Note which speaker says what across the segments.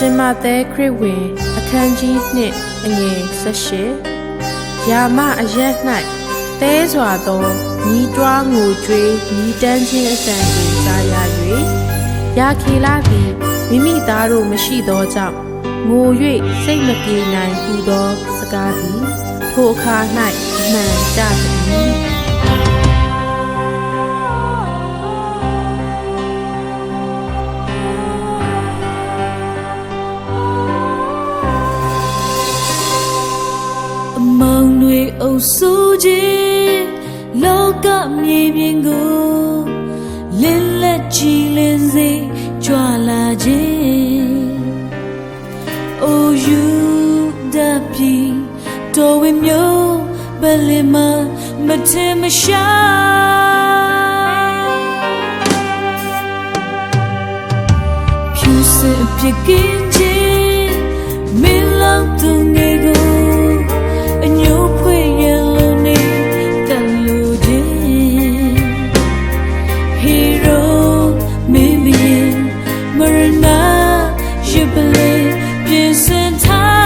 Speaker 1: ရှင်မသည်ခရစ်ဝင်အခန်းကြီးနှင့်အငယ်18ယာမအရက်၌သဲစွာသောညီးတွားငိုကြွေးညီးတန်းခြင်းအတန်ကိုကြားရ၍ယာခေလသည်မိမိသားတို့မရှိသောကြောင့်ငို၍စိတ်မပြေနိုင်ဟူသောစကားသည်ထိုအခါ၌အမှန်ကျသည်
Speaker 2: မောင်တွေအုပ်စိုးခြင်းလောကမြေပြင်ကိုလင်းလက်ကြည်လင်းစေကြွလာခြင်းအိုယူဒပြည်တော်ဝင်မျိုးဘယ်လင်မမထင်မရှာဖြူစင်ပြကင်းခြင်းမင်းလောက်သူငယ်ကိုအညိုဖွေရလုံးနေတလူခြင်းဟီရိုမင်းမင်းမရနာရပလေပြင်စင်ထား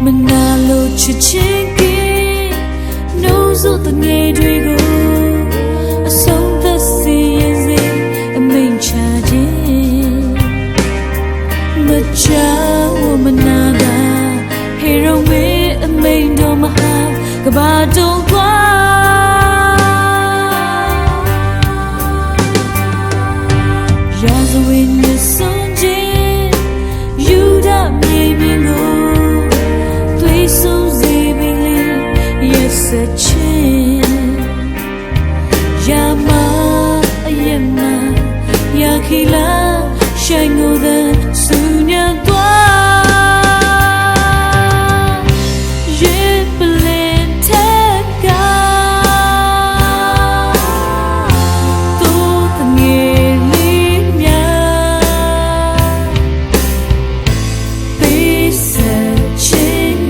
Speaker 2: မနာလို့ချစ်ချင်းကနှုတ်ဆိုတဲ့ငယ်တွေကိုအဆုံးသက်စီရင်စေအမိန်ချခြင်းမချဝမနာတာဟေရိုမေအမိန်တော်မဟာကဘာတုံးကွာရာဇဝင်ညဆုံးခြင်းယူဒမြေပြင်ကိုဆုံးစေပြီလေ yes ချင်းယာမအယမယာခိလာရှိုင်ငိုတဲ့စူညံသွားရေပလင်ထက်ကသူတငယ်လေးများပေးဆက်ချင်း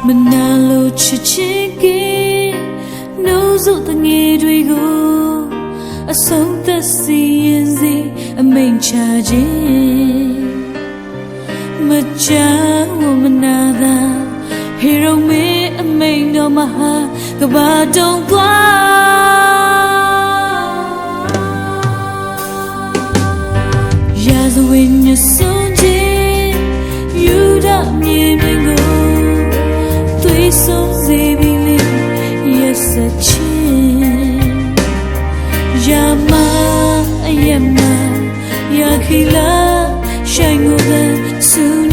Speaker 2: မနာလို့ချစ်ချင်းကနှုတ်ဆိုတဲ့ငယ်တွေကိုအဆုံးသက်စီရင်စေအမိန်ချခြင်းမချဝမနာတာဟီရိုမေအမိန်တော်မဟာကဘာတုံးကွာရာဇဝင်ညဆုံးခြင်းယူဒမြေပြင်ကိုဆုံးစေပြီလေ yes ချင်းယာမအယမယာခိလာရှိုင်ငိုတဲ့စူ